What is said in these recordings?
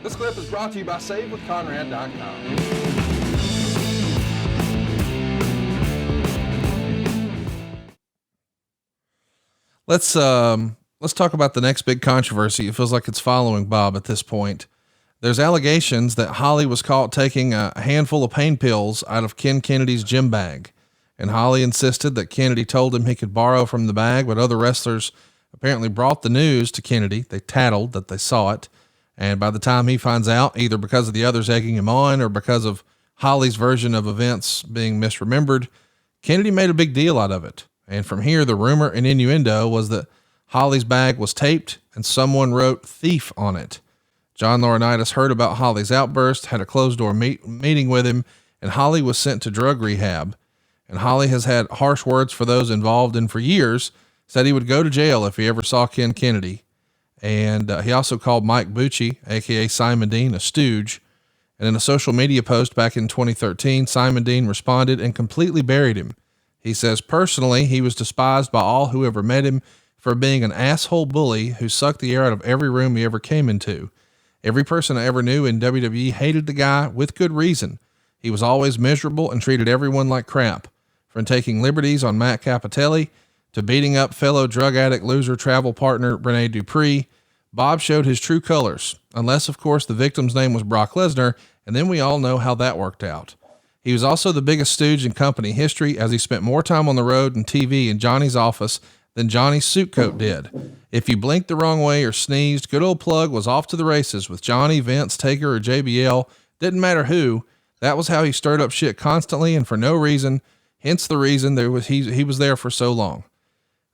This clip is brought to you by SaveWithConrad.com. Let's talk about the next big controversy. It feels like it's following Bob at this point. There's allegations that Holly was caught taking a handful of pain pills out of Ken Kennedy's gym bag. And Holly insisted that Kennedy told him he could borrow from the bag, but other wrestlers apparently brought the news to Kennedy. They tattled that they saw it. And by the time he finds out, either because of the others egging him on or because of Holly's version of events being misremembered, Kennedy made a big deal out of it. And from here, the rumor and innuendo was that Holly's bag was taped and someone wrote thief on it. John Laurinaitis heard about Holly's outburst, had a closed door meeting with him, and Holly was sent to drug rehab. And Holly has had harsh words for those involved and for years said he would go to jail if he ever saw Ken Kennedy. And he also called Mike Bucci, aka Simon Dean, a stooge. And in a social media post back in 2013, Simon Dean responded and completely buried him. He says, personally, he was despised by all who ever met him for being an asshole bully who sucked the air out of every room he ever came into. Every person I ever knew in WWE hated the guy with good reason. He was always miserable and treated everyone like crap. From taking liberties on Matt Capitelli to beating up fellow drug addict loser travel partner Rene Dupree, Bob showed his true colors, unless of course the victim's name was Brock Lesnar, and then we all know how that worked out. He was also the biggest stooge in company history as he spent more time on the road and TV in Johnny's office than Johnny's suit coat did. If you blinked the wrong way or sneezed, good old Plug was off to the races with Johnny, Vince, Taker, or JBL. Didn't matter who. That was how he stirred up shit constantly and for no reason. Hence the reason he was there for so long.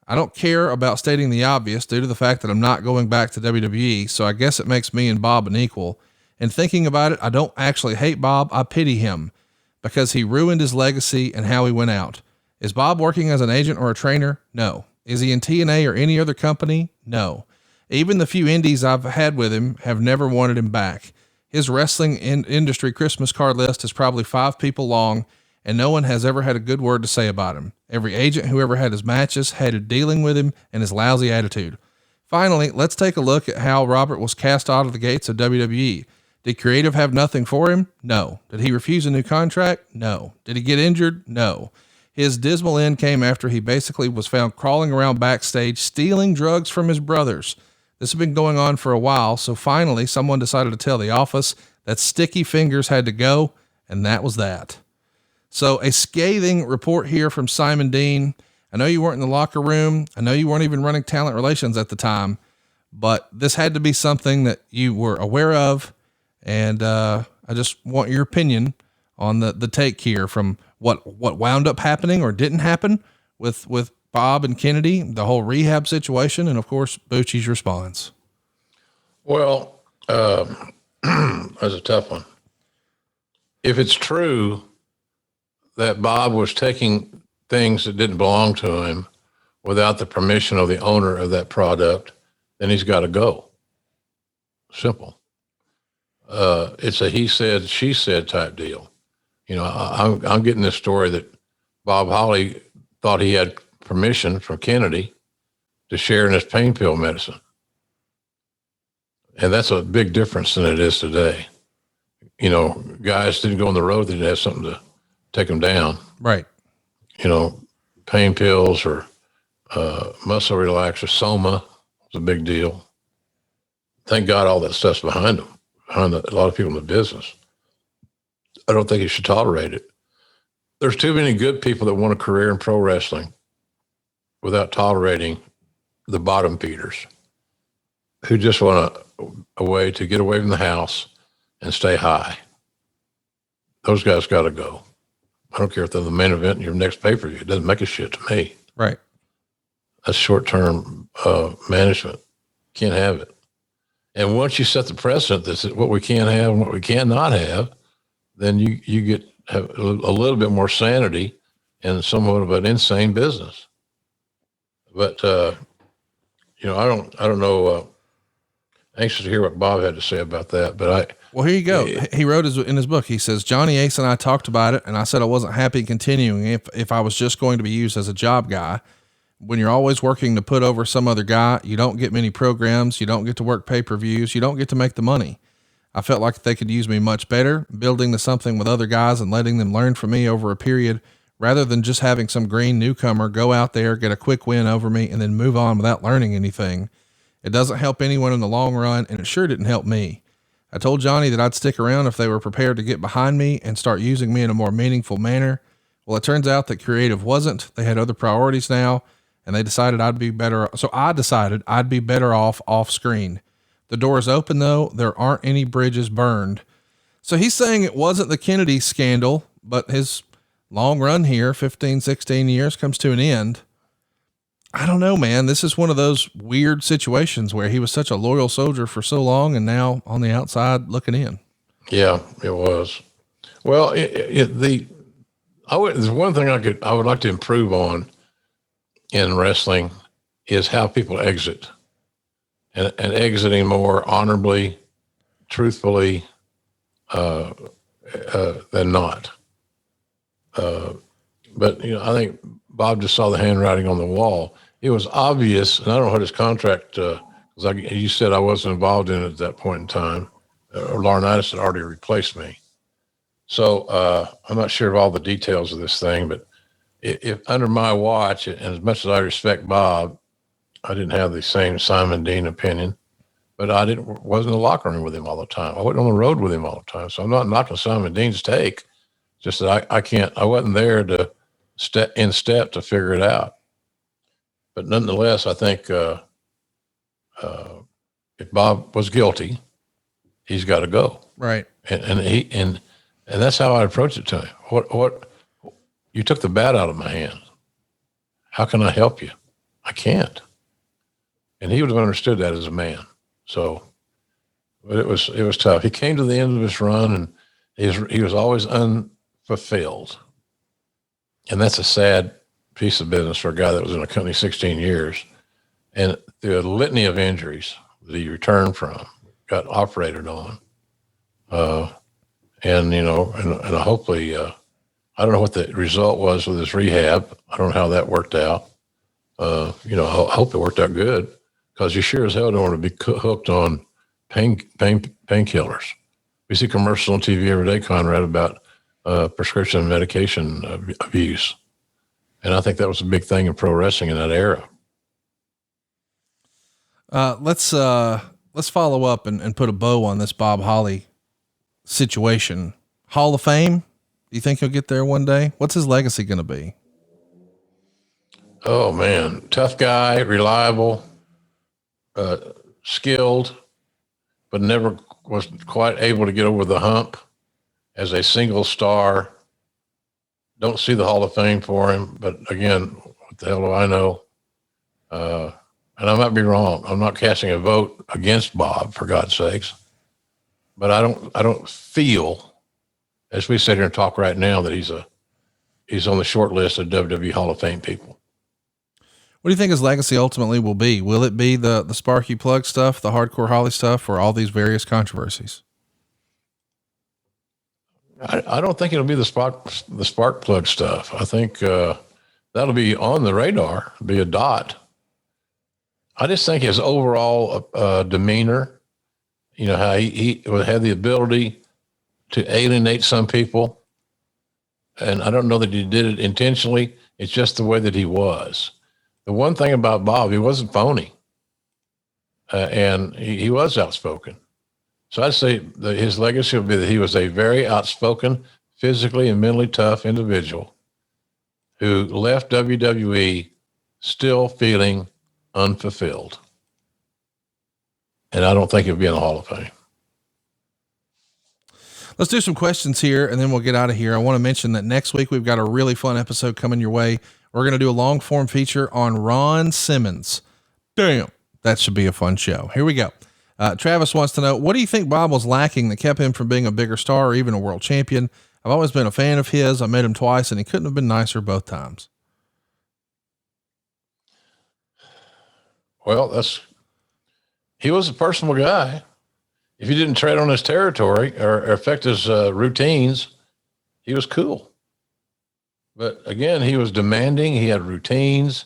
I don't care about stating the obvious due to the fact that I'm not going back to WWE. So I guess it makes me and Bob an equal. And thinking about it, I don't actually hate Bob. I pity him because he ruined his legacy and how he went out. Is Bob working as an agent or a trainer? No. Is he in TNA or any other company? No. Even the few indies I've had with him have never wanted him back. His wrestling industry Christmas card list is probably 5 people long, and no one has ever had a good word to say about him. Every agent who ever had his matches hated dealing with him and his lousy attitude. Finally, let's take a look at how Robert was cast out of the gates of WWE. Did creative have nothing for him? No. Did he refuse a new contract? No. Did he get injured? No. His dismal end came after he basically was found crawling around backstage, stealing drugs from his brothers. This had been going on for a while. So finally someone decided to tell the office that Sticky Fingers had to go. And that was that. So a scathing report here from Simon Dean. I know you weren't in the locker room. I know you weren't even running talent relations at the time, but this had to be something that you were aware of. And, I just want your opinion on the take here from what wound up happening or didn't happen with Bob and Kennedy, the whole rehab situation. And of course, Bucci's response. Well, that's a tough one. If it's true that Bob was taking things that didn't belong to him without the permission of the owner of that product, then he's got to go. Simple. It's a he said, she said type deal. You know, I'm getting this story that Bob Holly thought he had permission from Kennedy to share in his pain pill medicine. And that's a big difference than it is today. You know, guys didn't go on the road, they didn't have something to take them down. Right. You know, pain pills or muscle relaxer, Soma was a big deal. Thank God all that stuff's behind them, behind a lot of people in the business. I don't think he should tolerate it. There's too many good people that want a career in pro wrestling without tolerating the bottom feeders who just want a way to get away from the house and stay high. Those guys got to go. I don't care if they're the main event in your next pay-per-view. It doesn't make a shit to me. Right. That's short-term management. Can't have it. And once you set the precedent, this is what we can have and what we cannot have, then you have a little bit more sanity and somewhat of an insane business. But you know, I don't know. Anxious to hear what Bob had to say about that. But well, here you go. He wrote in his book. He says Johnny Ace and I talked about it, and I said I wasn't happy continuing if I was just going to be used as a job guy. When you're always working to put over some other guy, you don't get many programs. You don't get to work pay-per-views. You don't get to make the money. I felt like they could use me much better, building to something with other guys and letting them learn from me over a period rather than just having some green newcomer go out there, get a quick win over me, and then move on without learning anything. It doesn't help anyone in the long run, and it sure didn't help me. I told Johnny that I'd stick around if they were prepared to get behind me and start using me in a more meaningful manner. Well, it turns out that creative wasn't. They had other priorities now, and they decided I'd be better. So I decided I'd be better off screen. The door is open though. There aren't any bridges burned. So he's saying it wasn't the Kennedy scandal, but his long run here, 15, 16 years, comes to an end. I don't know, man. This is one of those weird situations where he was such a loyal soldier for so long and now on the outside looking in. Yeah, it was. Well, there's one thing I would like to improve on in wrestling is how people exit and exiting more honorably, truthfully, than not. But I think Bob just saw the handwriting on the wall. It was obvious, and I don't know what his contract, because you said I wasn't involved in it at that point in time, or Laurinaitis had already replaced me. So I'm not sure of all the details of this thing, but if under my watch, and as much as I respect Bob, I didn't have the same Simon Dean opinion, but wasn't in the locker room with him all the time. I wasn't on the road with him all the time. So I'm not knocking Simon Dean's take, just that I wasn't there to step to figure it out. But nonetheless, I think if Bob was guilty, he's got to go. Right. And that's how I approached it to him. What you took the bat out of my hand. How can I help you? I can't. And he would have understood that as a man. So, but it was tough. He came to the end of his run, and he was always unfulfilled. And that's a sad piece of business for a guy that was in a company 16 years. And through a litany of injuries that he returned from, got operated on. And hopefully, I don't know what the result was with his rehab. I don't know how that worked out. I hope it worked out good, because you sure as hell don't want to be hooked on painkillers. We see commercials on TV every day, Conrad, about prescription medication abuse. And I think that was a big thing in pro wrestling in that era. Let's follow up and put a bow on this Bob Holly situation. Hall of Fame. Do you think he'll get there one day? What's his legacy going to be? Oh man, tough guy, reliable, skilled, but never was quite able to get over the hump as a single star. Don't see the Hall of Fame for him, but again, what the hell do I know? And I might be wrong. I'm not casting a vote against Bob, for God's sakes, but I don't feel, as we sit here and talk right now, that he's on the short list of WWE Hall of Fame people. What do you think his legacy ultimately will be? Will it be the Sparky Plug stuff, the Hardcore Holly stuff, or all these various controversies? I don't think it'll be the spark plug stuff. I think that'll be on the radar, be a dot. I just think his overall demeanor, how he had the ability to alienate some people. And I don't know that he did it intentionally. It's just the way that he was. The one thing about Bob, he wasn't phony. And he was outspoken. So I'd say that his legacy will be that he was a very outspoken, physically and mentally tough individual who left WWE still feeling unfulfilled. And I don't think he'll be in the Hall of Fame. Let's do some questions here and then we'll get out of here. I want to mention that next week we've got a really fun episode coming your way. We're going to do a long form feature on Ron Simmons. Damn, that should be a fun show. Here we go. Travis wants to know, what do you think Bob was lacking that kept him from being a bigger star or even a world champion? I've always been a fan of his. I met him twice and he couldn't have been nicer both times. Well, he was a personal guy. If you didn't tread on his territory or affect his routines, he was cool. But again, he was demanding. He had routines.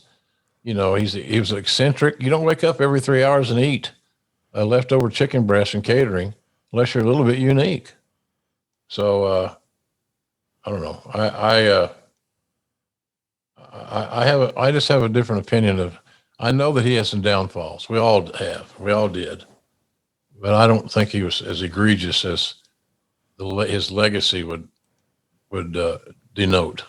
He was eccentric. You don't wake up every 3 hours and eat leftover chicken breast and catering unless you're a little bit unique. So I don't know. I just have a different opinion of. I know that he has some downfalls. We all have. We all did. But I don't think he was as egregious as his legacy would denote.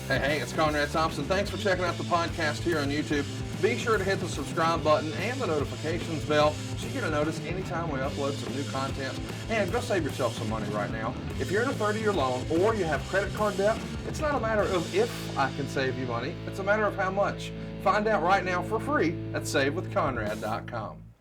Hey, it's Conrad Thompson. Thanks for checking out the podcast here on YouTube. Be sure to hit the subscribe button and the notifications bell so you get a notice anytime we upload some new content. And go save yourself some money right now. If you're in a 30-year loan or you have credit card debt, it's not a matter of if I can save you money. It's a matter of how much. Find out right now for free at SaveWithConrad.com.